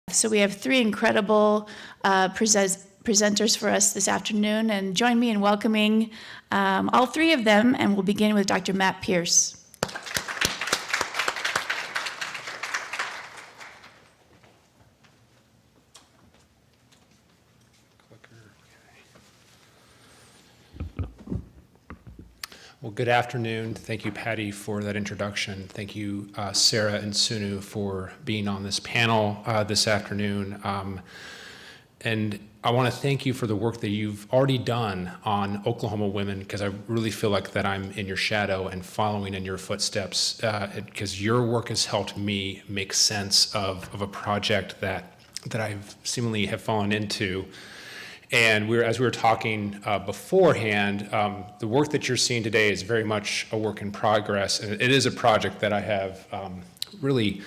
So we have three incredible presenters for us this afternoon, and join me in welcoming all three of them, and we'll begin with Dr. Matt Pearce. Well, good afternoon. Thank you, Patty, for that introduction. Thank you, Sarah and Sunu, for being on this panel this afternoon. And I want to thank you for the work that you've already done on Oklahoma women, because I really feel like that I'm in your shadow and following in your footsteps, because your work has helped me make sense of a project that I've seemingly have fallen into. And as we were talking beforehand, the work that you're seeing today is very much a work in progress. And it is a project that I have really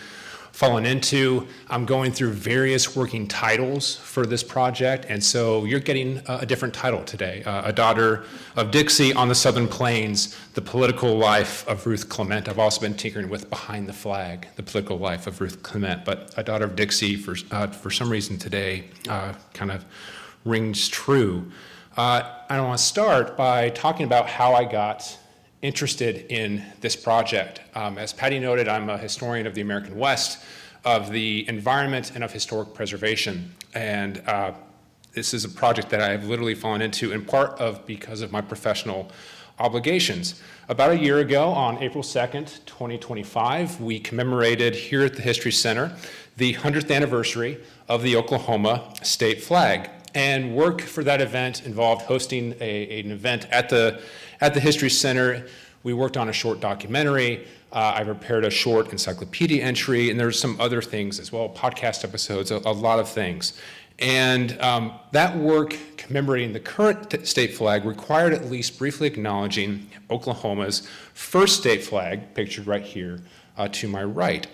fallen into. I'm going through various working titles for this project, and so you're getting a different title today. A Daughter of Dixie on the Southern Plains, The Political Life of Ruth Clement. I've also been tinkering with Behind the Flag, The Political Life of Ruth Clement, but A Daughter of Dixie for some reason today kind of rings true. I want to start by talking about how I got interested in this project. As Patty noted, I'm a historian of the American West, of the environment, and of historic preservation. And this is a project that I've literally fallen into in part because of my professional obligations. About a year ago, on April 2nd, 2025, we commemorated here at the History Center the 100th anniversary of the Oklahoma state flag. And work for that event involved hosting an event at the History Center. We worked on a short documentary. I prepared a short encyclopedia entry, and there's some other things as well, podcast episodes, a lot of things. And that work commemorating the current state flag required at least briefly acknowledging Oklahoma's first state flag, pictured right here to my right.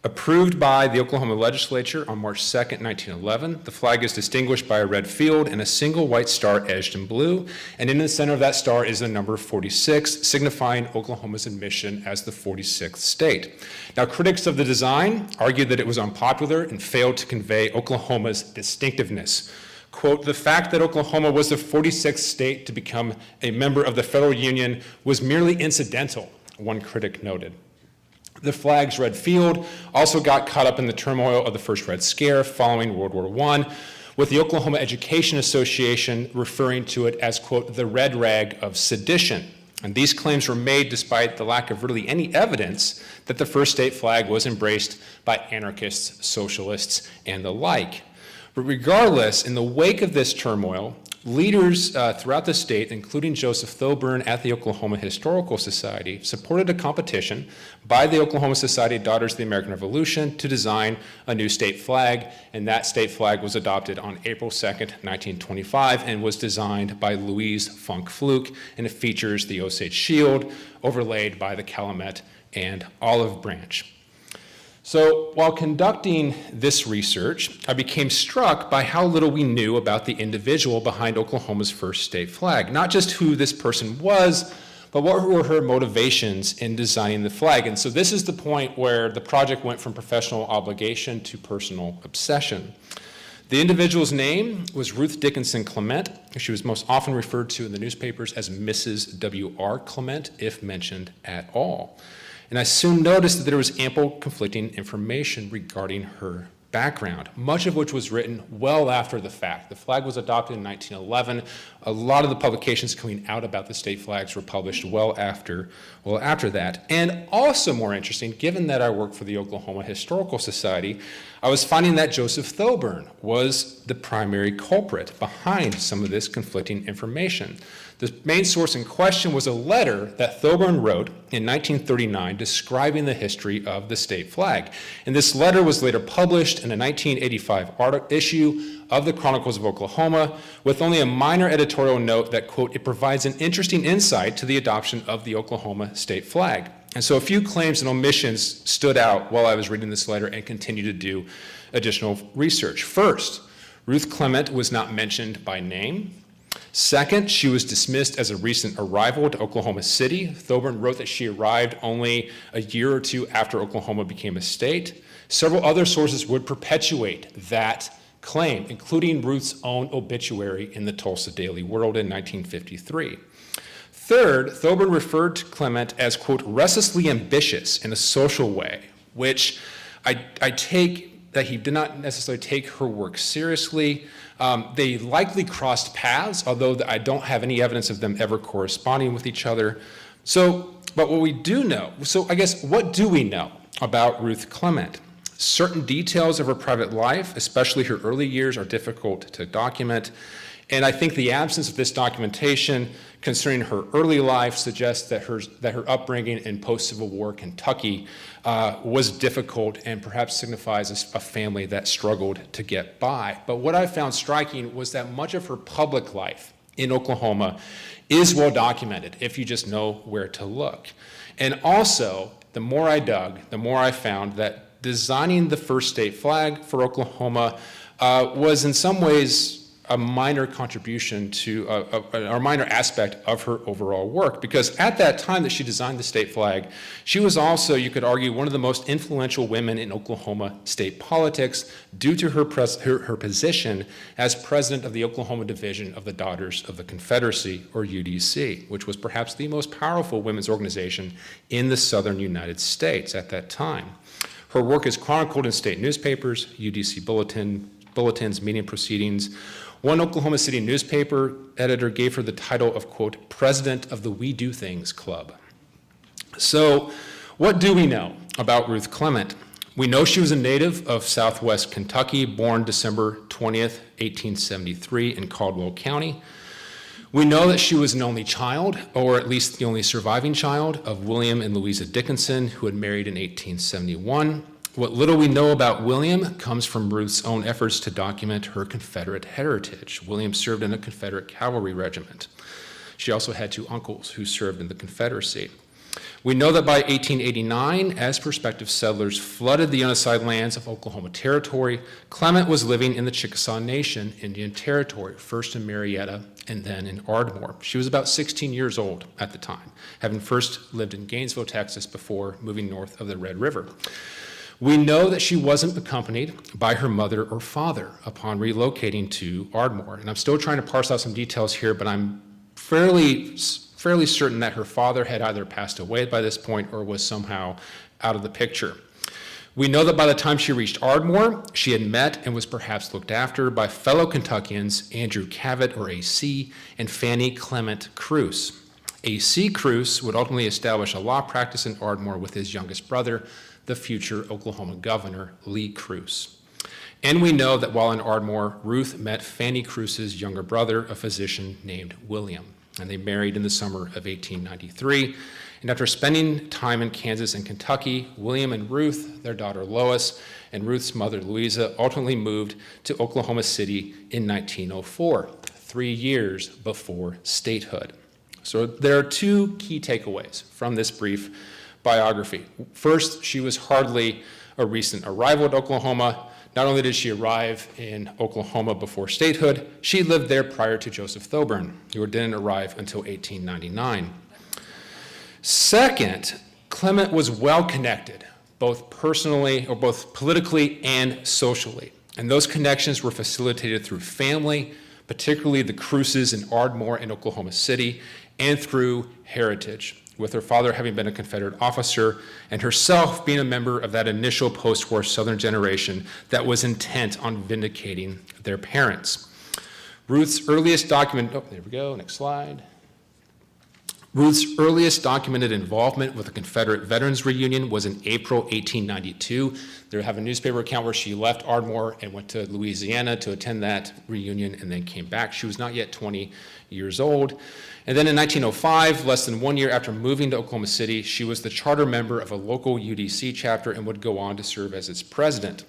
Approved by the Oklahoma legislature on March 2nd, 1911, the flag is distinguished by a red field and a single white star edged in blue, and in the center of that star is the number 46, signifying Oklahoma's admission as the 46th state. Now, critics of the design argued that it was unpopular and failed to convey Oklahoma's distinctiveness. Quote, "The fact that Oklahoma was the 46th state to become a member of the federal union was merely incidental," one critic noted. The flag's red field also got caught up in the turmoil of the first Red Scare following World War I, with the Oklahoma Education Association referring to it as, quote, "the red rag of sedition." And these claims were made despite the lack of really any evidence that the first state flag was embraced by anarchists, socialists, and the like. But regardless, in the wake of this turmoil, leaders throughout the state, including Joseph Thoburn at the Oklahoma Historical Society, supported a competition by the Oklahoma Society of Daughters of the American Revolution to design a new state flag, and that state flag was adopted on April 2nd, 1925, and was designed by Louise Funk Fluke, and it features the Osage shield overlaid by the calumet and olive branch. So while conducting this research, I became struck by how little we knew about the individual behind Oklahoma's first state flag. Not just who this person was, but what were her motivations in designing the flag. And so this is the point where the project went from professional obligation to personal obsession. The individual's name was Ruth Dickinson Clement. She was most often referred to in the newspapers as Mrs. W.R. Clement, if mentioned at all. And I soon noticed that there was ample conflicting information regarding her background, much of which was written well after the fact. The flag was adopted in 1911. A lot of the publications coming out about the state flags were published well after that. And also more interesting, given that I work for the Oklahoma Historical Society, I was finding that Joseph Thoburn was the primary culprit behind some of this conflicting information. The main source in question was a letter that Thoburn wrote in 1939 describing the history of the state flag. And this letter was later published in a 1985 issue of the Chronicles of Oklahoma, with only a minor editorial note that, quote, "it provides an interesting insight to the adoption of the Oklahoma state flag." And so a few claims and omissions stood out while I was reading this letter and continued to do additional research. First, Ruth Clement was not mentioned by name. Second, she was dismissed as a recent arrival to Oklahoma City. Thoburn wrote that she arrived only a year or two after Oklahoma became a state. Several other sources would perpetuate that claim, including Ruth's own obituary in the Tulsa Daily World in 1953. Third, Thoburn referred to Clement as, quote, restlessly ambitious in a social way, which I take that he did not necessarily take her work seriously. They likely crossed paths, although I don't have any evidence of them ever corresponding with each other. But what we do know, I guess, what do we know about Ruth Clement? Certain details of her private life, especially her early years, are difficult to document. And I think the absence of this documentation concerning her early life suggests that her upbringing in post-Civil War Kentucky was difficult and perhaps signifies a family that struggled to get by. But what I found striking was that much of her public life in Oklahoma is well documented if you just know where to look. And also, the more I dug, the more I found that designing the first state flag for Oklahoma was in some ways a minor contribution to a minor aspect of her overall work, because at that time that she designed the state flag, she was also, you could argue, one of the most influential women in Oklahoma state politics due to her position as president of the Oklahoma Division of the Daughters of the Confederacy, or UDC, which was perhaps the most powerful women's organization in the southern United States at that time. Her work is chronicled in state newspapers, UDC bulletins, meeting proceedings. One Oklahoma City newspaper editor gave her the title of, quote, president of the We Do Things Club. So what do we know about Ruth Clement? We know she was a native of Southwest Kentucky, born December 20th, 1873 in Caldwell County. We know that she was an only child, or at least the only surviving child, of William and Louisa Dickinson, who had married in 1871. What little we know about William comes from Ruth's own efforts to document her Confederate heritage. William served in a Confederate cavalry regiment. She also had two uncles who served in the Confederacy. We know that by 1889, as prospective settlers flooded the unassigned lands of Oklahoma Territory, Clement was living in the Chickasaw Nation Indian Territory, first in Marietta and then in Ardmore. She was about 16 years old at the time, having first lived in Gainesville, Texas, before moving north of the Red River. We know that she wasn't accompanied by her mother or father upon relocating to Ardmore. And I'm still trying to parse out some details here, but I'm fairly certain that her father had either passed away by this point or was somehow out of the picture. We know that by the time she reached Ardmore, she had met and was perhaps looked after by fellow Kentuckians Andrew Cavett, or AC, and Fanny Clement Cruse. AC Cruse would ultimately establish a law practice in Ardmore with his youngest brother, the future Oklahoma governor, Lee Cruse. And we know that while in Ardmore, Ruth met Fanny Cruse's younger brother, a physician named William, and they married in the summer of 1893. And after spending time in Kansas and Kentucky, William and Ruth, their daughter Lois, and Ruth's mother Louisa ultimately moved to Oklahoma City in 1904, 3 years before statehood. So there are two key takeaways from this brief biography. First, she was hardly a recent arrival at Oklahoma. Not only did she arrive in Oklahoma before statehood, she lived there prior to Joseph Thoburn, who didn't arrive until 1899. Second, Clement was well connected, both politically and socially. And those connections were facilitated through family, particularly the Cruses in Ardmore and Oklahoma City, and through heritage, with her father having been a Confederate officer and herself being a member of that initial post-war Southern generation that was intent on vindicating their parents. Ruth's earliest documented involvement with the Confederate Veterans Reunion was in April 1892. They have a newspaper account where she left Ardmore and went to Louisiana to attend that reunion and then came back. She was not yet 20 years old. And then in 1905, less than 1 year after moving to Oklahoma City, she was the charter member of a local UDC chapter and would go on to serve as its president.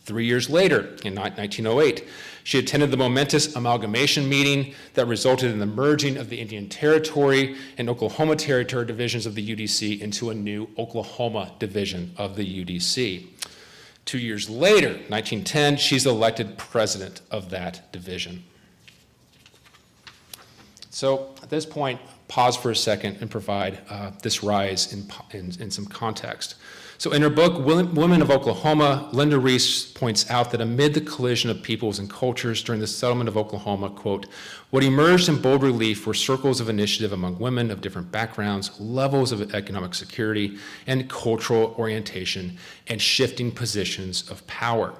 3 years later, in 1908, she attended the momentous amalgamation meeting that resulted in the merging of the Indian Territory and Oklahoma Territory divisions of the UDC into a new Oklahoma division of the UDC. 2 years later, 1910, she's elected president of that division. So at this point, pause for a second and provide this rise in some context. So in her book, Women of Oklahoma, Linda Reese points out that amid the collision of peoples and cultures during the settlement of Oklahoma, quote, what emerged in bold relief were circles of initiative among women of different backgrounds, levels of economic security, and cultural orientation, and shifting positions of power.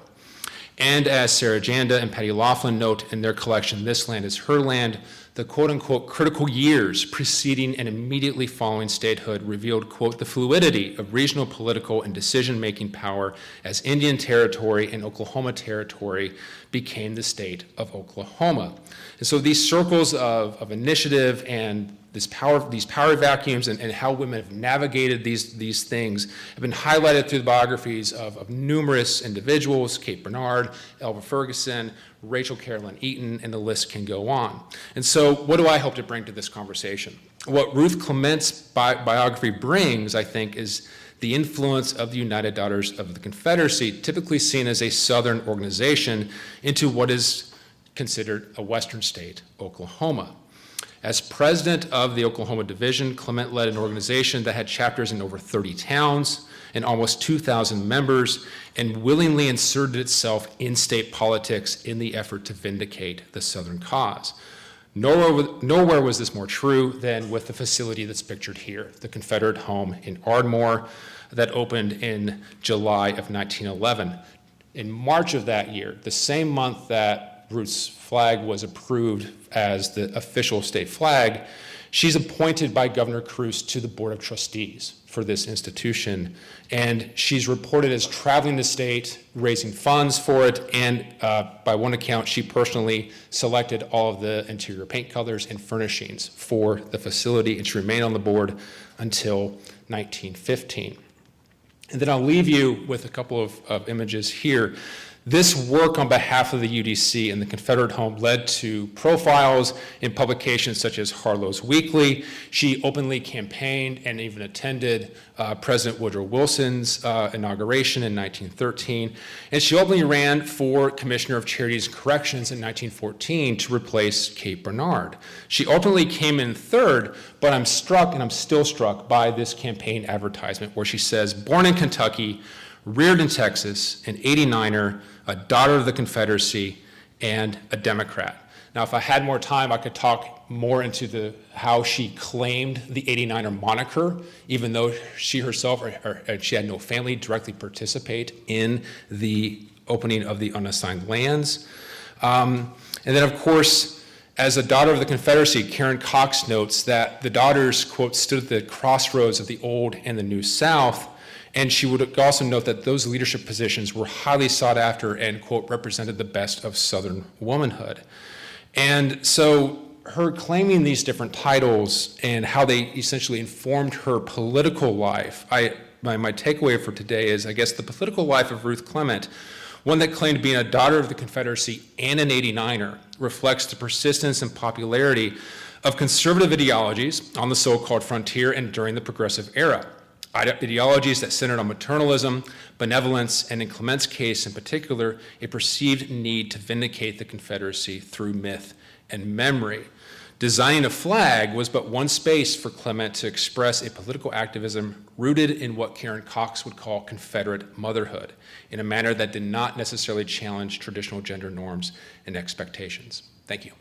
And as Sarah Janda and Patty Laughlin note in their collection, This Land is Her Land, the quote-unquote critical years preceding and immediately following statehood revealed, quote, the fluidity of regional political and decision-making power as Indian Territory and Oklahoma Territory became the state of Oklahoma. And so these circles of initiative and these power vacuums and how women have navigated these things have been highlighted through the biographies of numerous individuals, Kate Bernard, Elva Ferguson, Rachel Carolyn Eaton, and the list can go on. And so what do I hope to bring to this conversation? What Ruth Clement's biography brings, I think, is the influence of the United Daughters of the Confederacy, typically seen as a Southern organization, into what is considered a Western state, Oklahoma. As president of the Oklahoma Division, Clement led an organization that had chapters in over 30 towns and almost 2,000 members, and willingly inserted itself in state politics in the effort to vindicate the Southern cause. Nowhere was this more true than with the facility that's pictured here, the Confederate home in Ardmore that opened in July of 1911. In March of that year, the same month that Ruth's flag was approved as the official state flag, she's appointed by Governor Cruz to the Board of Trustees for this institution. And she's reported as traveling the state, raising funds for it, and by one account, she personally selected all of the interior paint colors and furnishings for the facility, and she remained on the board until 1915. And then I'll leave you with a couple of images here. This work on behalf of the UDC and the Confederate home led to profiles in publications such as Harlow's Weekly. She openly campaigned and even attended President Woodrow Wilson's inauguration in 1913. And she openly ran for Commissioner of Charities and Corrections in 1914 to replace Kate Bernard. She ultimately came in third, but I'm struck, and I'm still struck, by this campaign advertisement where she says, born in Kentucky, reared in Texas, an 89er, a daughter of the Confederacy, and a Democrat. Now, if I had more time, I could talk more into how she claimed the 89er moniker, even though she herself, she had no family directly participate in the opening of the unassigned lands. And then, of course, as a daughter of the Confederacy, Karen Cox notes that the daughters, quote, stood at the crossroads of the old and the new South. And she would also note that those leadership positions were highly sought after and, quote, represented the best of Southern womanhood. And so her claiming these different titles and how they essentially informed her political life, my takeaway for today is, I guess, the political life of Ruth Clement, one that claimed being a daughter of the Confederacy and an 89er, reflects the persistence and popularity of conservative ideologies on the so-called frontier and during the Progressive Era. Ideologies that centered on maternalism, benevolence, and in Clement's case in particular, a perceived need to vindicate the Confederacy through myth and memory. Designing a flag was but one space for Clement to express a political activism rooted in what Karen Cox would call Confederate motherhood, in a manner that did not necessarily challenge traditional gender norms and expectations. Thank you.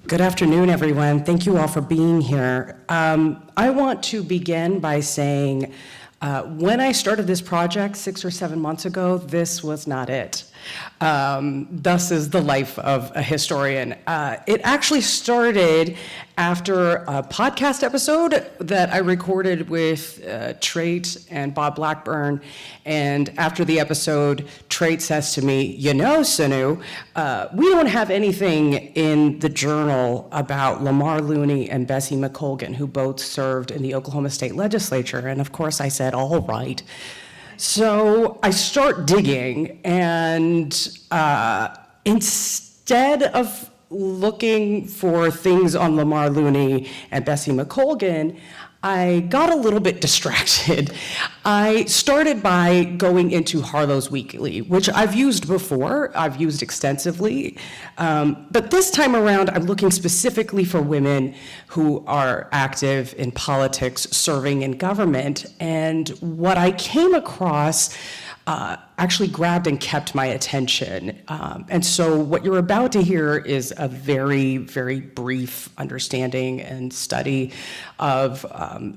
Good afternoon, everyone. Thank you all for being here. I want to begin by saying, when I started this project 6 or 7 months ago, this was not it. Thus is the life of a historian. It actually started after a podcast episode that I recorded with Trait and Bob Blackburn. And after the episode, Trait says to me, you know, Sunu, we don't have anything in the journal about Lamar Looney and Bessie McColgan, who both served in the Oklahoma State Legislature. And of course I said, all right. So I start digging, and instead of looking for things on Lamar Looney and Bessie McColgan, I got a little bit distracted. I started by going into Harlow's Weekly, which I've used before, I've used extensively, but this time around I'm looking specifically for women who are active in politics, serving in government, and what I came across actually grabbed and kept my attention. And so what you're about to hear is a very, very brief understanding and study of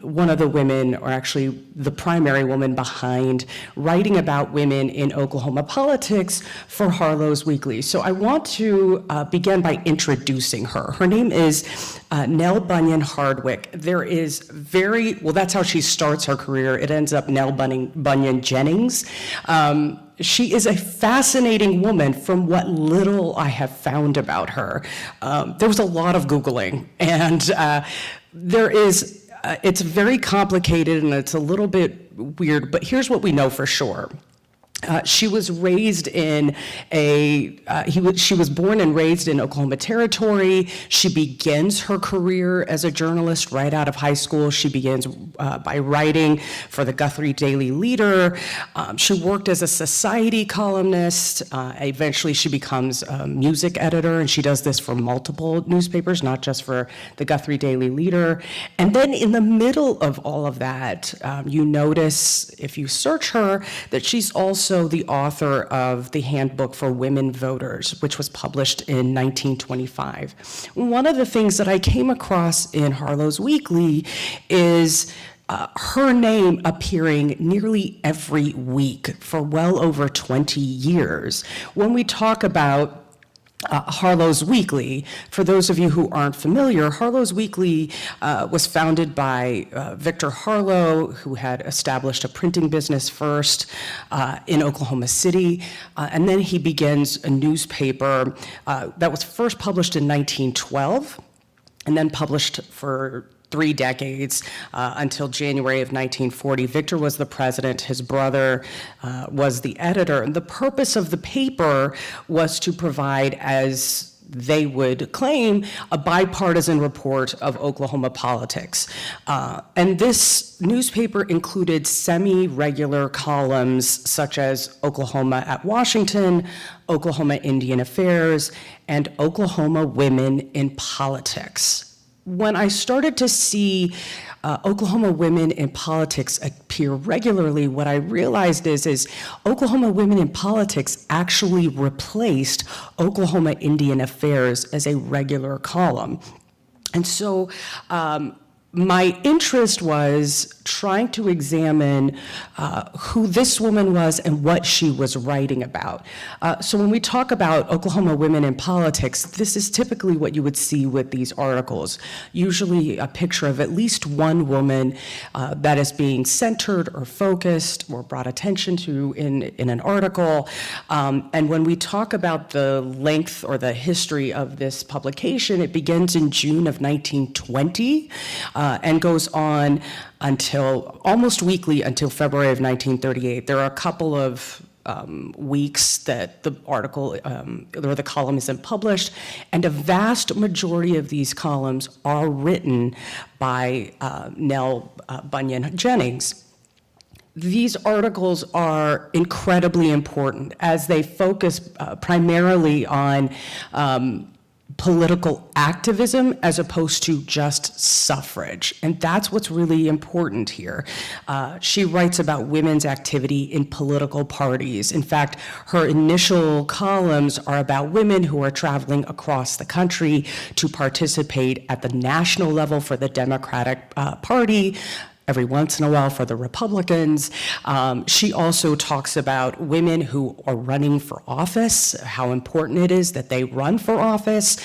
one of the women, or actually the primary woman behind writing about women in Oklahoma politics for Harlow's Weekly. So I want to begin by introducing her. Her name is Nelly Bunyan Hardwick. There is that's how she starts her career. It ends up Nelly Bunyan Jennings. She is a fascinating woman from what little I have found about her. There was a lot of Googling, and it's very complicated and it's a little bit weird, but here's what we know for sure. She was raised in she was born and raised in Oklahoma Territory. She begins her career as a journalist right out of high school. She begins by writing for the Guthrie Daily Leader. She worked as a society columnist. Eventually she becomes a music editor, and she does this for multiple newspapers, not just for the Guthrie Daily Leader. And then in the middle of all of that, you notice, if you search her, that she's also the author of the Handbook for Women Voters, which was published in 1925. One of the things that I came across in Harlow's Weekly is her name appearing nearly every week for well over 20 years. When we talk about Harlow's Weekly, for those of you who aren't familiar, Harlow's Weekly was founded by Victor Harlow, who had established a printing business first in Oklahoma City, and then he begins a newspaper that was first published in 1912, and then published for 3 decades until January of 1940. Victor was the president, his brother was the editor, and the purpose of the paper was to provide, as they would claim, a bipartisan report of Oklahoma politics. And this newspaper included semi-regular columns such as Oklahoma at Washington, Oklahoma Indian Affairs, and Oklahoma Women in Politics. When I started to see Oklahoma Women in Politics appear regularly, what I realized is Oklahoma Women in Politics actually replaced Oklahoma Indian Affairs as a regular column. And so my interest was trying to examine who this woman was and what she was writing about. So when we talk about Oklahoma Women in Politics, this is typically what you would see with these articles. Usually a picture of at least one woman that is being centered or focused or brought attention to in an article. And when we talk about the length or the history of this publication, it begins in June of 1920 and goes on until almost weekly until February of 1938. There are a couple of weeks that the article or the column isn't published, and a vast majority of these columns are written by Nelly Bunyan Jennings. These articles are incredibly important as they focus primarily on political activism as opposed to just suffrage. And that's what's really important here. She writes about women's activity in political parties. In fact, her initial columns are about women who are traveling across the country to participate at the national level for the Democratic Party, every once in a while for the Republicans. She also talks about women who are running for office, how important it is that they run for office.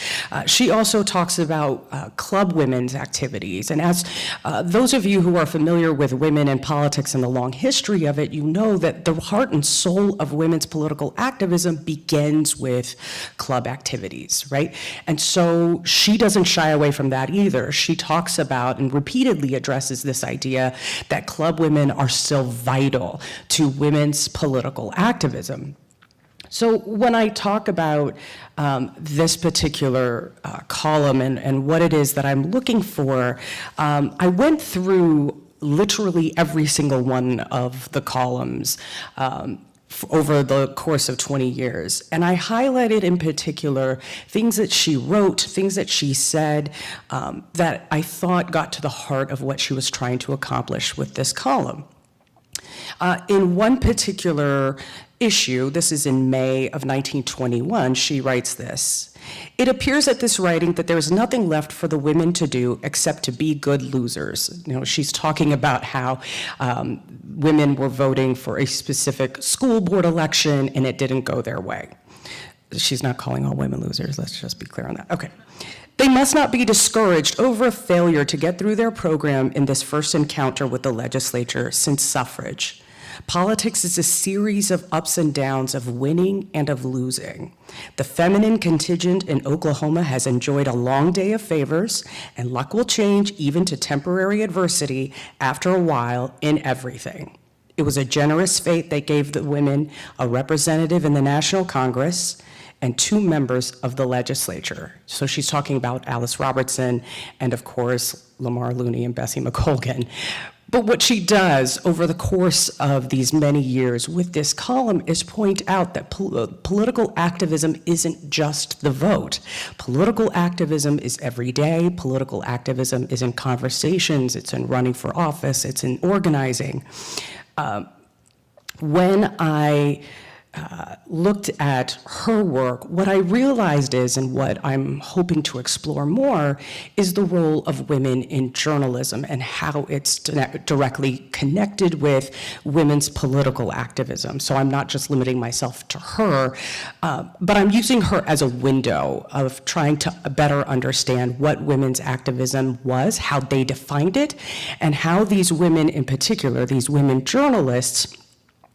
She also talks about club women's activities. And as those of you who are familiar with women in politics and the long history of it, you know that the heart and soul of women's political activism begins with club activities, right? And so she doesn't shy away from that either. She talks about and repeatedly addresses this idea that club women are still vital to women's political activism. So when I talk about this particular column and what it is that I'm looking for, I went through literally every single one of the columns over the course of 20 years. And I highlighted in particular things that she wrote, things that she said that I thought got to the heart of what she was trying to accomplish with this column. In one particular issue, this is in May of 1921, she writes this: "It appears at this writing that there is nothing left for the women to do except to be good losers." You know, she's talking about how women were voting for a specific school board election and it didn't go their way. She's not calling all women losers, let's just be clear on that. Okay. "They must not be discouraged over a failure to get through their program in this first encounter with the legislature since suffrage. Politics is a series of ups and downs, of winning and of losing. The feminine contingent in Oklahoma has enjoyed a long day of favors, and luck will change even to temporary adversity after a while in everything. It was a generous fate that gave the women a representative in the National Congress and 2 members of the legislature." So she's talking about Alice Robertson and, of course, Lamar Looney and Bessie McColgan. But what she does over the course of these many years with this column is point out that political activism isn't just the vote. Political activism is every day. Political activism is in conversations. It's in running for office. It's in organizing. When I looked at her work, what I realized is, and what I'm hoping to explore more, is the role of women in journalism and how it's directly connected with women's political activism. So I'm not just limiting myself to her, but I'm using her as a window of trying to better understand what women's activism was, how they defined it, and how these women in particular, these women journalists,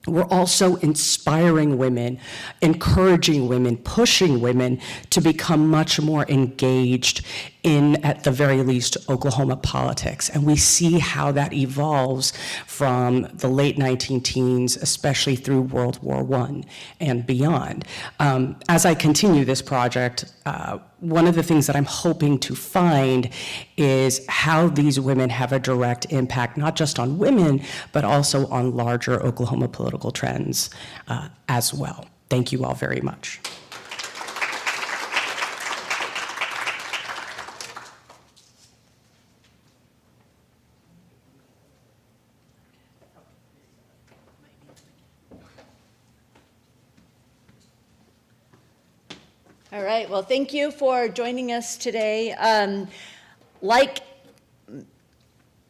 we're also inspiring women, encouraging women, pushing women to become much more engaged in, at the very least, Oklahoma politics. And we see how that evolves from the late 19-teens, especially through World War I and beyond. As I continue this project, one of the things that I'm hoping to find is how these women have a direct impact, not just on women, but also on larger Oklahoma political trends as well. Thank you all very much. All right, well, thank you for joining us today. Like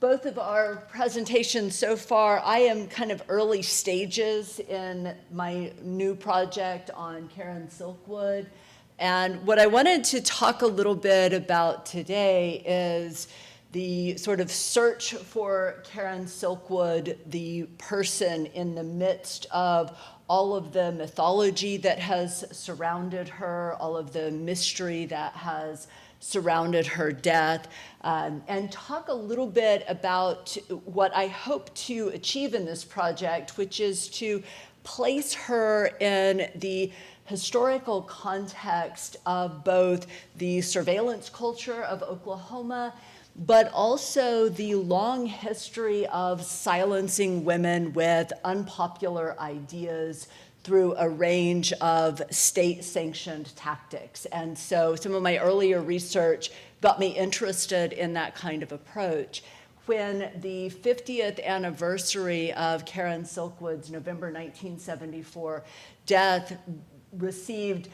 both of our presentations so far, I am kind of early stages in my new project on Karen Silkwood. And what I wanted to talk a little bit about today is the sort of search for Karen Silkwood, the person in the midst of all of the mythology that has surrounded her, all of the mystery that has surrounded her death, and talk a little bit about what I hope to achieve in this project, which is to place her in the historical context of both the surveillance culture of Oklahoma, but also the long history of silencing women with unpopular ideas through a range of state-sanctioned tactics. And so some of my earlier research got me interested in that kind of approach. When the 50th anniversary of Karen Silkwood's November 1974 death received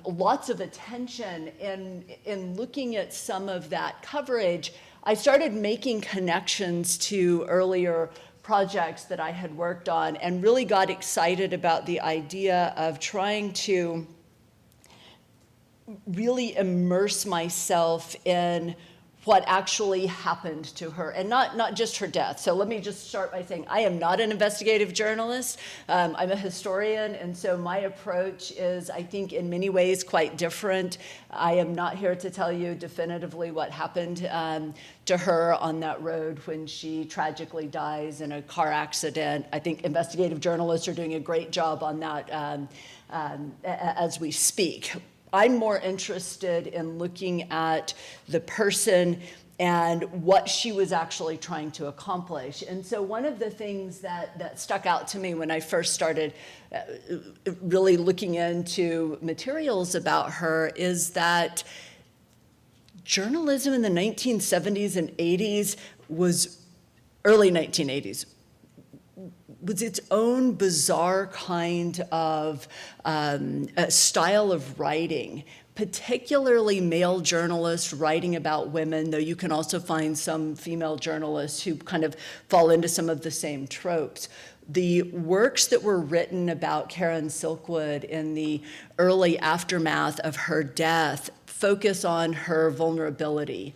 lots of attention in looking at some of that coverage, I started making connections to earlier projects that I had worked on and really got excited about the idea of trying to really immerse myself in what actually happened to her, and not just her death. So let me just start by saying I am not an investigative journalist. I'm a historian, and so my approach is, I think, in many ways quite different. I am not here to tell you definitively what happened to her on that road when she tragically dies in a car accident. I think investigative journalists are doing a great job on that as we speak. I'm more interested in looking at the person and what she was actually trying to accomplish. And so one of the things that stuck out to me when I first started really looking into materials about her is that journalism in the 1970s and 80s early 1980s, was its own bizarre kind of style of writing, particularly male journalists writing about women, though you can also find some female journalists who kind of fall into some of the same tropes. The works that were written about Karen Silkwood in the early aftermath of her death focus on her vulnerability,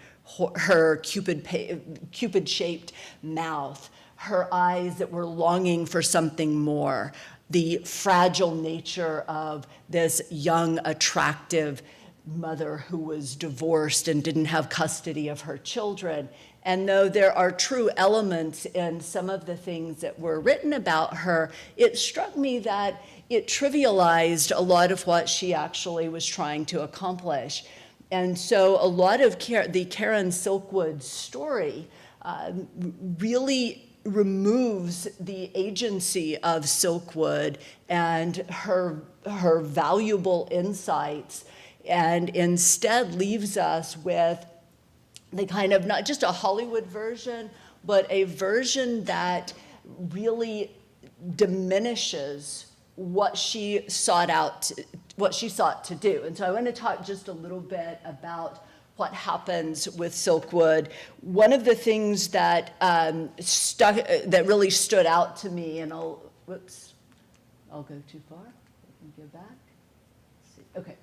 her Cupid-shaped mouth, her eyes that were longing for something more, the fragile nature of this young, attractive mother who was divorced and didn't have custody of her children. And though there are true elements in some of the things that were written about her, it struck me that it trivialized a lot of what she actually was trying to accomplish. And so a lot of the Karen Silkwood story really removes the agency of Silkwood and her valuable insights, and instead leaves us with the kind of, not just a Hollywood version, but a version that really diminishes what she sought to do. And so I want to talk just a little bit about what happens with Silkwood. One of the things that that really stood out to me, and I'll go too far. Let me go back. Let's see. Okay.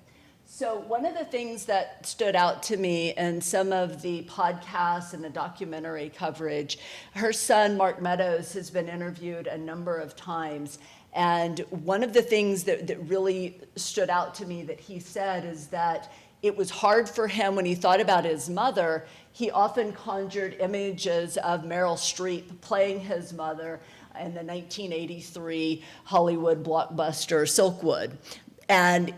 So one of the things that stood out to me in some of the podcasts and the documentary coverage, her son, Mark Meadows, has been interviewed a number of times. And one of the things that really stood out to me that he said is that it was hard for him when he thought about his mother. He often conjured images of Meryl Streep playing his mother in the 1983 Hollywood blockbuster Silkwood. And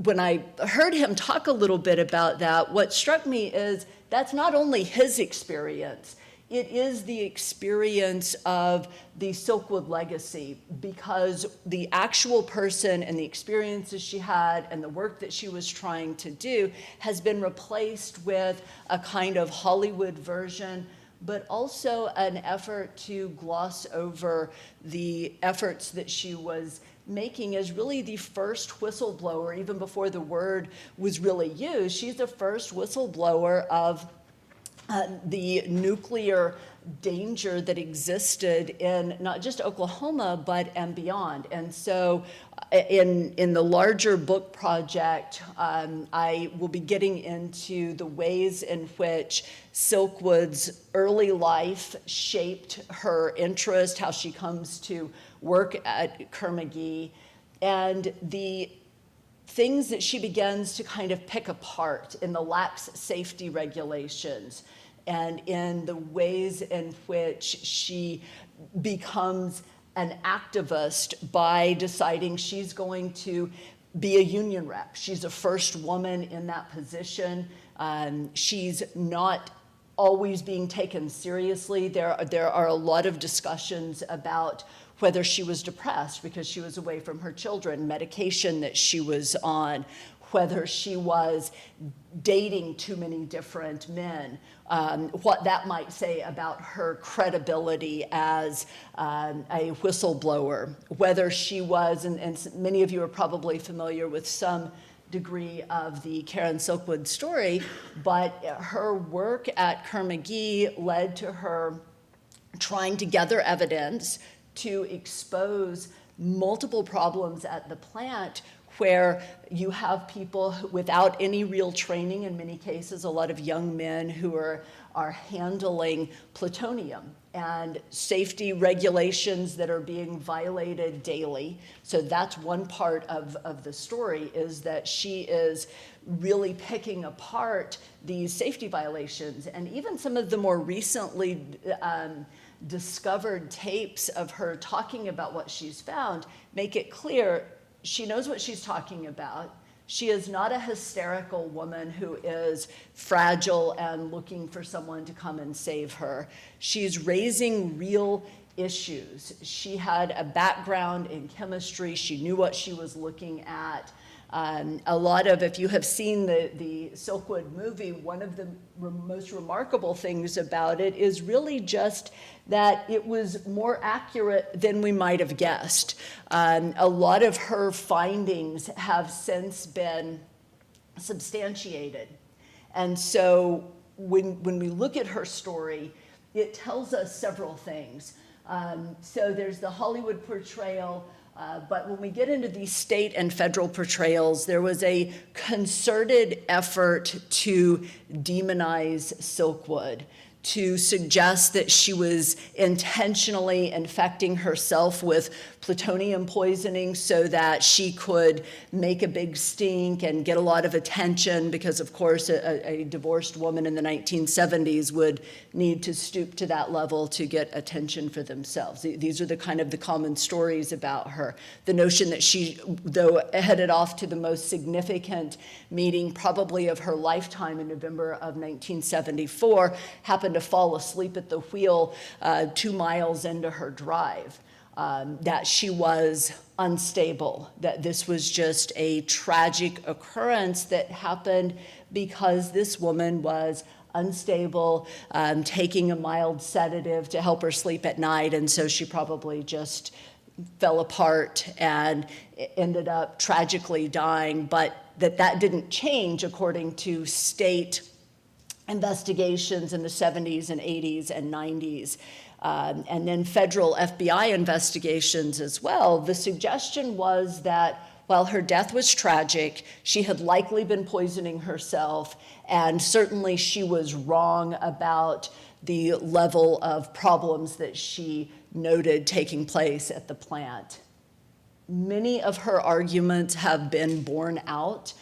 when I heard him talk a little bit about that, what struck me is that's not only his experience, it is the experience of the Silkwood legacy, because the actual person and the experiences she had and the work that she was trying to do has been replaced with a kind of Hollywood version, but also an effort to gloss over the efforts that she was making as really the first whistleblower, even before the word was really used. She's the first whistleblower of the nuclear danger that existed in not just Oklahoma, but and beyond. And so in the larger book project, I will be getting into the ways in which Silkwood's early life shaped her interest, how she comes to work at Kerr-McGee, and the things that she begins to kind of pick apart in the lax safety regulations and in the ways in which she becomes an activist by deciding she's going to be a union rep. She's the first woman in that position. She's not always being taken seriously. There are a lot of discussions about whether she was depressed because she was away from her children, medication that she was on, whether she was dating too many different men, what that might say about her credibility as a whistleblower, whether she was, and many of you are probably familiar with some degree of the Karen Silkwood story, but her work at Kerr-McGee led to her trying to gather evidence to expose multiple problems at the plant where you have people without any real training, in many cases, a lot of young men who are handling plutonium and safety regulations that are being violated daily. So that's one part of the story, is that she is really picking apart these safety violations. And even some of the more recently discovered tapes of her talking about what she's found make it clear she knows what she's talking about. She is not a hysterical woman who is fragile and looking for someone to come and save her. She's raising real issues. She had a background in chemistry. She knew what she was looking at. A lot of, if you have seen the Silkwood movie, one of the most remarkable things about it is really just that it was more accurate than we might have guessed. A lot of her findings have since been substantiated. And so when we look at her story, it tells us several things. So there's the Hollywood portrayal, but when we get into these state and federal portrayals, there was a concerted effort to demonize Silkwood, to suggest that she was intentionally infecting herself with plutonium poisoning so that she could make a big stink and get a lot of attention, because of course a divorced woman in the 1970s would need to stoop to that level to get attention for themselves. These are the kind of the common stories about her. The notion that she, though, headed off to the most significant meeting probably of her lifetime in November of 1974, happened to fall asleep at the wheel 2 miles into her drive. That she was unstable, that this was just a tragic occurrence that happened because this woman was unstable, taking a mild sedative to help her sleep at night, and so she probably just fell apart and ended up tragically dying, but that didn't change according to state investigations in the 70s and 80s and 90s. And then federal FBI investigations as well. The suggestion was that while her death was tragic, she had likely been poisoning herself, and certainly she was wrong about the level of problems that she noted taking place at the plant. Many of her arguments have been borne out.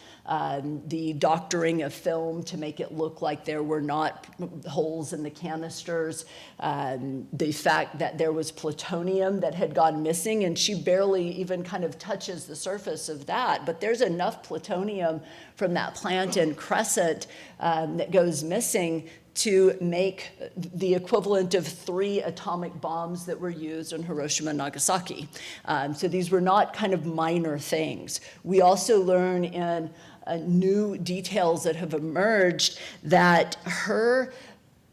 The doctoring of film to make it look like there were not holes in the canisters, the fact that there was plutonium that had gone missing, and she barely even kind of touches the surface of that, but there's enough plutonium from that plant in Crescent that goes missing to make the equivalent of 3 atomic bombs that were used in Hiroshima and Nagasaki. So these were not kind of minor things. We also learn in new details that have emerged that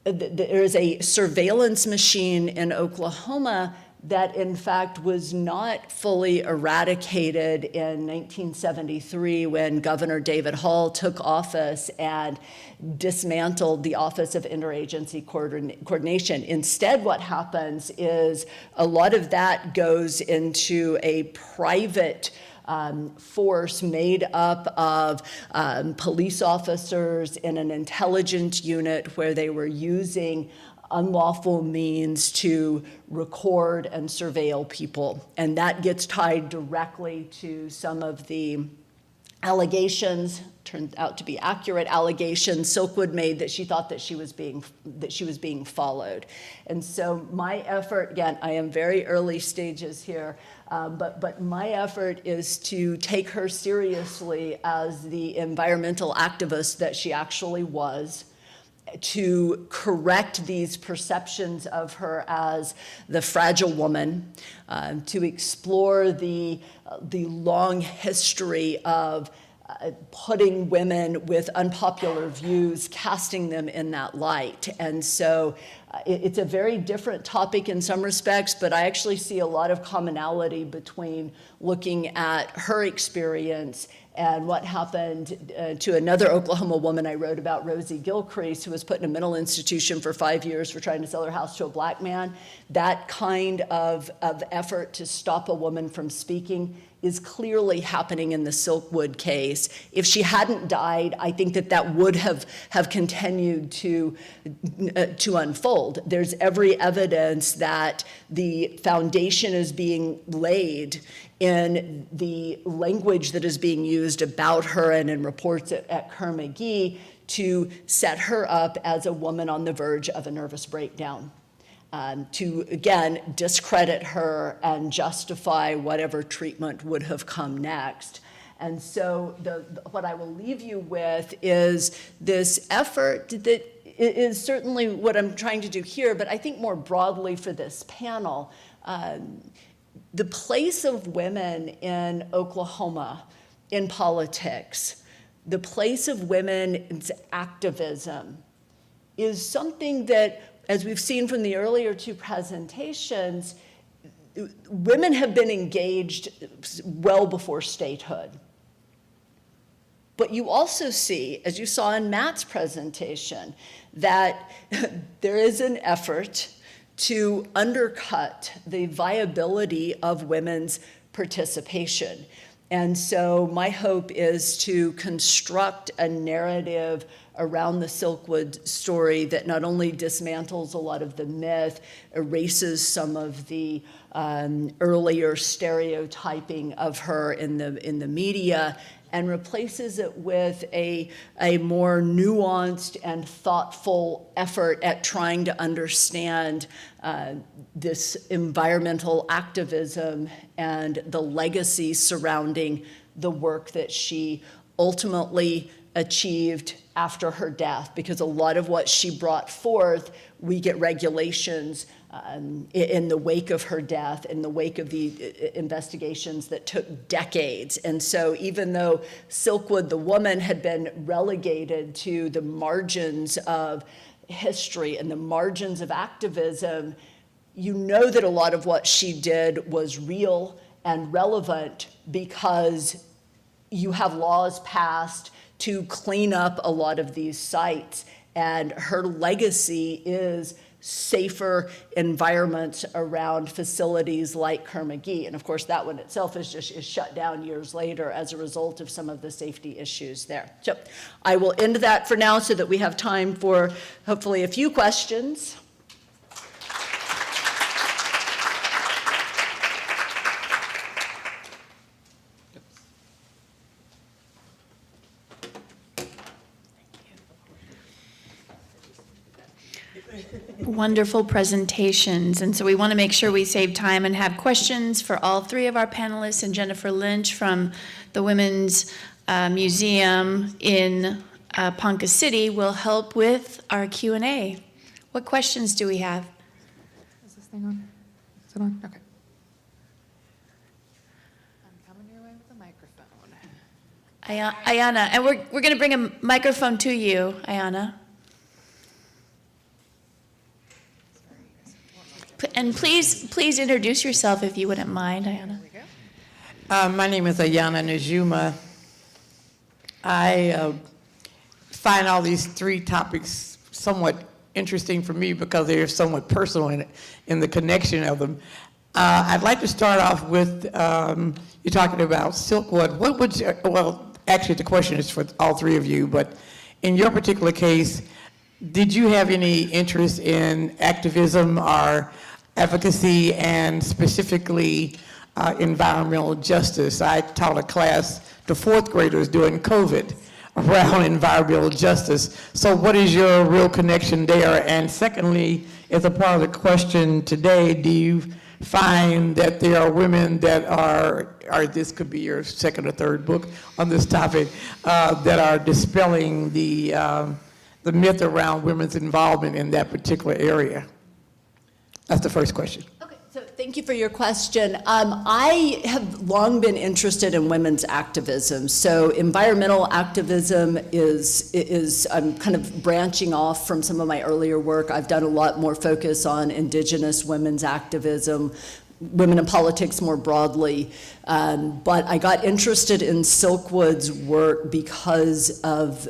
there is a surveillance machine in Oklahoma that in fact was not fully eradicated in 1973 when Governor David Hall took office and dismantled the Office of Interagency Coordination. Instead, what happens is a lot of that goes into a private force made up of police officers in an intelligence unit where they were using unlawful means to record and surveil people. And that gets tied directly to some of the allegations, turned out to be accurate allegations, Silkwood made that she thought that she was being followed. And so my effort, again, I am very early stages here, but my effort is to take her seriously as the environmental activist that she actually was, to correct these perceptions of her as the fragile woman, to explore the long history of putting women with unpopular views, casting them in that light. And so It's a very different topic in some respects, but I actually see a lot of commonality between looking at her experience and what happened to another Oklahoma woman I wrote about, Rosie Gilcrease, who was put in a mental institution for 5 years for trying to sell her house to a black man. That kind of effort to stop a woman from speaking is clearly happening in the Silkwood case. If she hadn't died, I think that would have continued to unfold. There's every evidence that the foundation is being laid in the language that is being used about her and in reports at Kerr-McGee to set her up as a woman on the verge of a nervous breakdown. To, again, discredit her and justify whatever treatment would have come next. And so what I will leave you with is this effort that is certainly what I'm trying to do here, but I think more broadly for this panel, the place of women in Oklahoma in politics, the place of women in activism is something that, as we've seen from the earlier two presentations, women have been engaged well before statehood. But you also see, as you saw in Matt's presentation, that there is an effort to undercut the viability of women's participation. And so my hope is to construct a narrative around the Silkwood story that not only dismantles a lot of the myth, erases some of the earlier stereotyping of her in the media, and replaces it with a more nuanced and thoughtful effort at trying to understand this environmental activism and the legacy surrounding the work that she ultimately achieved after her death, because a lot of what she brought forth, we get regulations in the wake of her death, in the wake of the investigations that took decades. And so even though Silkwood, the woman, had been relegated to the margins of history and the margins of activism, you know that a lot of what she did was real and relevant because you have laws passed to clean up a lot of these sites. And her legacy is safer environments around facilities like Kerr-McGee. And of course, that one itself is shut down years later as a result of some of the safety issues there. So I will end that for now so that we have time for hopefully a few questions. Wonderful presentations, and so we want to make sure we save time and have questions for all three of our panelists, and Jennifer Lynch from the Women's Museum in Ponca City will help with our Q&A. What questions do we have? Is this thing on? Is it on? Okay. I'm coming your way with a microphone. Ayana, and we're going to bring a microphone to you, Ayana. And please introduce yourself if you wouldn't mind, Ayana. My name is Ayana Najuma. I find all these three topics somewhat interesting for me because they're somewhat personal in the connection of them. I'd like to start off with you talking about Silkwood. What would you, well, actually the question is for all three of you, but in your particular case, did you have any interest in activism or advocacy, and specifically environmental justice? I taught a class to fourth graders during COVID around environmental justice. So what is your real connection there? And secondly, as a part of the question today, do you find that there are women that are, or this could be your second or third book on this topic, that are dispelling the myth around women's involvement in that particular area? That's the first question. Okay, so thank Thank you for your question. I have long been interested in women's activism. So environmental activism is I'm kind of branching off from some of my earlier work. I've done a lot more focus on indigenous women's activism, women in politics more broadly. But I got interested in Silkwood's work because of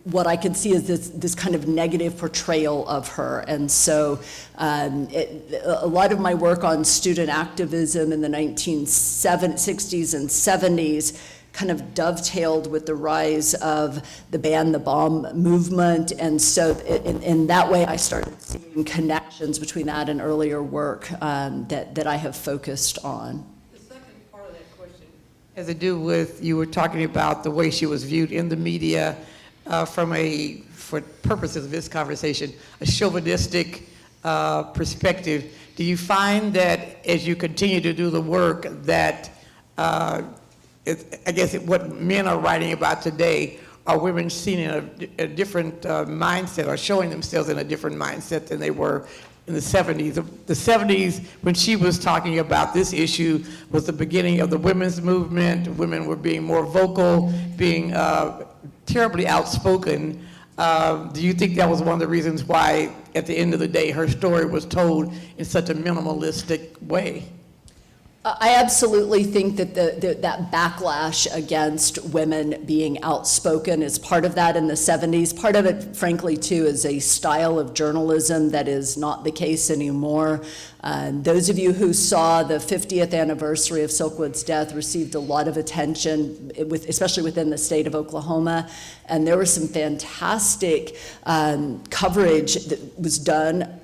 what I could see as this kind of negative portrayal of her. And so a lot of my work on student activism in the 1960s and 70s kind of dovetailed with the rise of the Ban the Bomb movement. And so in that way, I started seeing connections between that and earlier work that I have focused on. The second part of that question has to do with, you were talking about the way she was viewed in the media for purposes of this conversation, a chauvinistic perspective. Do you find that as you continue to do the work that I guess what men are writing about today are women seen in a different mindset, or showing themselves in a different mindset than they were in the 70s. The 70s, when she was talking about this issue, was the beginning of the women's movement. Women were being more vocal, being terribly outspoken. Do you think that was one of the reasons why, at the end of the day, her story was told in such a minimalistic way? I absolutely think that that backlash against women being outspoken is part of that in the 70s. Part of it, frankly, too, is a style of journalism that is not the case anymore. Those of you who saw the 50th anniversary of Silkwood's death received a lot of attention, especially within the state of Oklahoma. And there was some fantastic coverage that was done,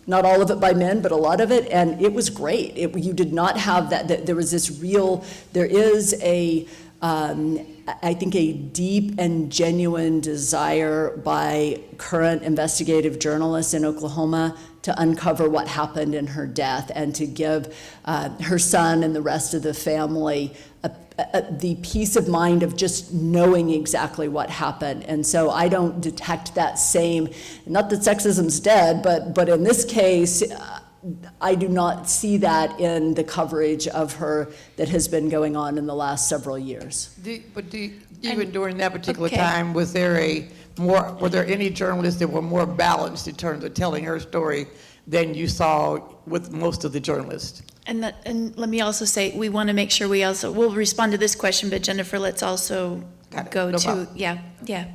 not all of it by men, but a lot of it, and it was great. You did not have that. There was this there is I think a deep and genuine desire by current investigative journalists in Oklahoma to uncover what happened in her death and to give her son and the rest of the family the peace of mind of just knowing exactly what happened. And so I don't detect that same, not that sexism's dead, but in this case, I do not see that in the coverage of her that has been going on in the last several years. Even during that particular time, were there any journalists that were more balanced in terms of telling her story than you saw with most of the journalists? And let me also say, we want to make sure we'll respond to this question, but Jennifer, let's also go No to, problem.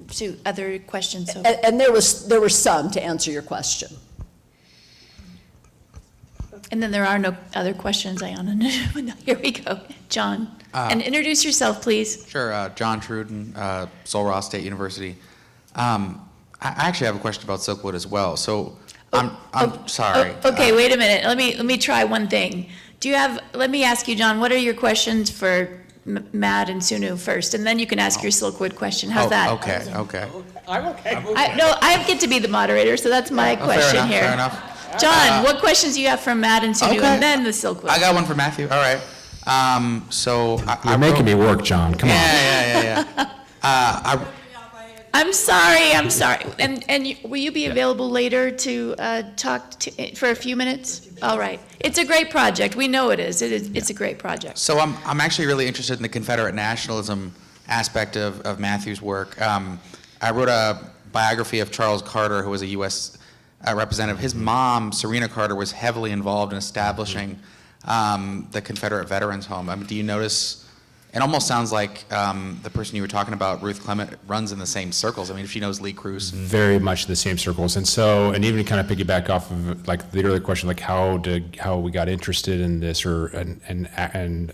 to other questions. So. And there were some, to answer your question. And then there are no other questions, Ayana. No, here we go. John. And introduce yourself, please. Sure. John Truden, Sul Ross State University. I actually have a question about Silkwood as well. So I'm sorry. Okay, wait a minute. Let me try one thing. Let me ask you, John, what are your questions for Matt and Sunu first? And then you can ask your Silkwood question. How's that? Okay. I'm okay. I get to be the moderator, so that's my question here. Fair enough. John, what questions do you have from Matt and Sunu, Okay. and then the Silkwood? I got one for Matthew. All right. You're making me work, John. Come on. Yeah. I'm sorry. And will you be available later to talk for a few minutes? All right. It's a great project. We know it is. It's a great project. So I'm actually really interested in the Confederate nationalism aspect of Matthew's work. I wrote a biography of Charles Carter, who was a U.S. Representative. His mom, Serena Carter, was heavily involved in establishing the Confederate Veterans Home. I mean, do you notice? It almost sounds like the person you were talking about, Ruth Clement, runs in the same circles. I mean, if she knows Lee Cruz. Very much the same circles. And so, and even to kind of piggyback off of like the earlier question, like how we got interested in this and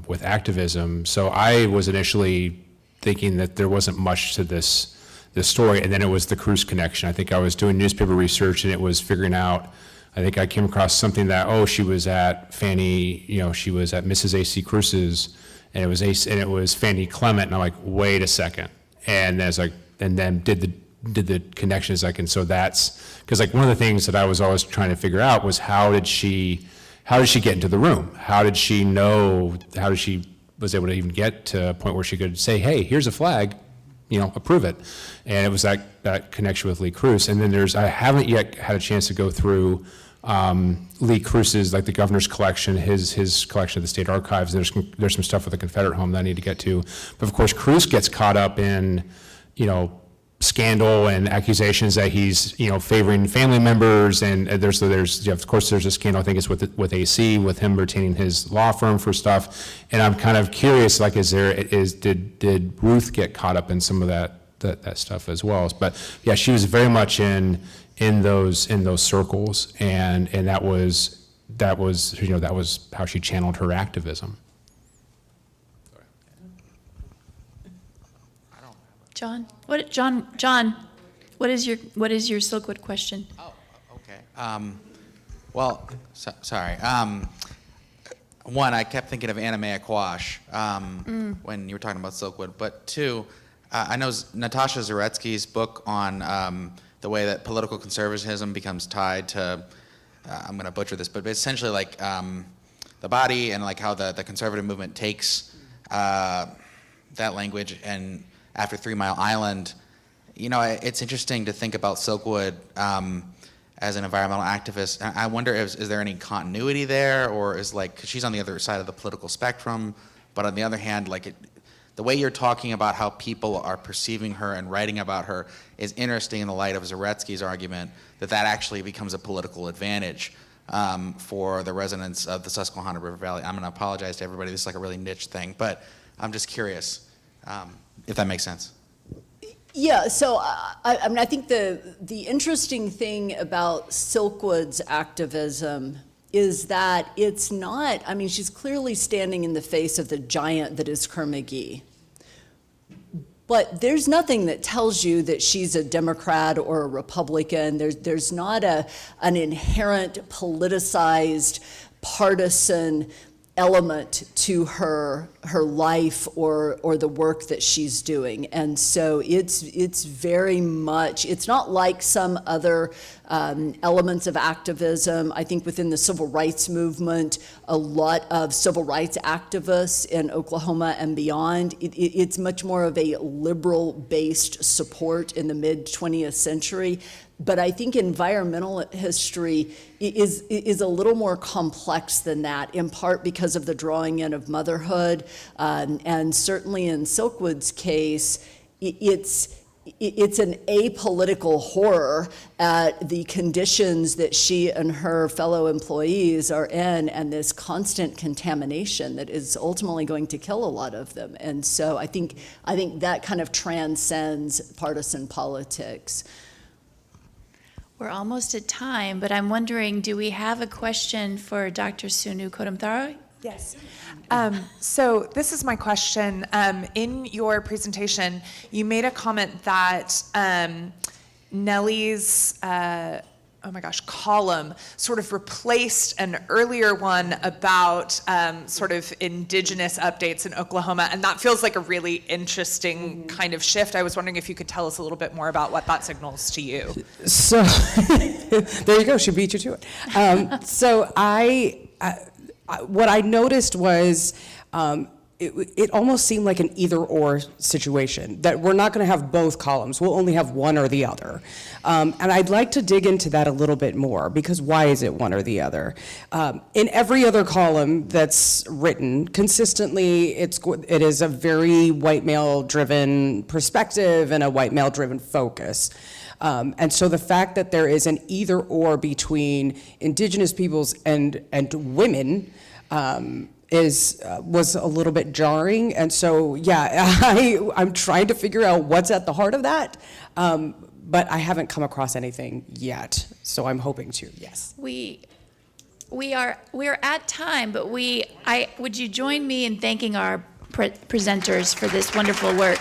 with activism. So I was initially thinking that there wasn't much to this story, and then it was the Cruz connection. I think I was doing newspaper research and it was figuring out, I think I came across something that, she was at she was at Mrs. A.C. Cruz's, and it was Fanny Clement, and I'm like, wait a second. And then did the connections, and so that's, because one of the things that I was always trying to figure out was how did she get into the room? How did she was able to even get to a point where she could say, hey, here's a flag, approve it. And it was that connection with Lee Cruz. And then I haven't yet had a chance to go through Lee Cruz's, like the governor's collection, his collection at the state archives. There's some stuff with the Confederate home that I need to get to. But of course, Cruz gets caught up in, scandal and accusations that he's, favoring family members. And there's of course, there's a scandal, I think it's with AC, with him retaining his law firm for stuff. And I'm kind of curious, like, did Ruth get caught up in some of that stuff as well? But yeah, she was very much in those circles, and that was how she channeled her activism. John, what is your Silkwood question? Oh, okay. Sorry. One, I kept thinking of Anna Mae Aquash when you were talking about Silkwood. But two, I know Natasha Zaretsky's book on the way that political conservatism becomes tied to, I'm going to butcher this, but essentially like the body, and like how the conservative movement takes that language. And after 3 Mile Island, it's interesting to think about Silkwood as an environmental activist. I wonder, is there any continuity there, or is cause she's on the other side of the political spectrum, but on the other hand, the way you're talking about how people are perceiving her and writing about her is interesting in the light of Zaretsky's argument that actually becomes a political advantage for the residents of the Susquehanna River Valley. I'm going to apologize to everybody. This is a really niche thing, but I'm just curious if that makes sense. Yeah, so I think the interesting thing about Silkwood's activism is that it's not, she's clearly standing in the face of the giant that is Kerr-McGee. But there's nothing that tells you that she's a Democrat or a Republican. There's not an inherent politicized, partisan element to her life or the work that she's doing. And so it's very much, it's not like some other elements of activism. I think within the civil rights movement, a lot of civil rights activists in Oklahoma and beyond, it's much more of a liberal-based support in the mid-20th century. But I think environmental history is a little more complex than that, in part because of the drawing in of motherhood, and certainly in Silkwood's case, it's an apolitical horror at the conditions that she and her fellow employees are in, and this constant contamination that is ultimately going to kill a lot of them. And so I think that kind of transcends partisan politics. We're almost at time, but I'm wondering, do we have a question for Dr. Sunu Kodumthara? Yes. So this is my question. In your presentation, you made a comment that Nelly's column sort of replaced an earlier one about sort of indigenous updates in Oklahoma, and that feels like a really interesting kind of shift. I was wondering if you could tell us a little bit more about what that signals to you. So, there you go, she beat you to it. So what I noticed was, it almost seemed like an either-or situation, that we're not going to have both columns, we'll only have one or the other. And I'd like to dig into that a little bit more, because why is it one or the other? In every other column that's written, consistently, it is a very white male-driven perspective and a white male-driven focus. And so the fact that there is an either-or between indigenous peoples and women was a little bit jarring. And so, yeah, I'm trying to figure out what's at the heart of that, but I haven't come across anything yet, so I'm hoping to, yes. We're at time, but would you join me in thanking our presenters for this wonderful work?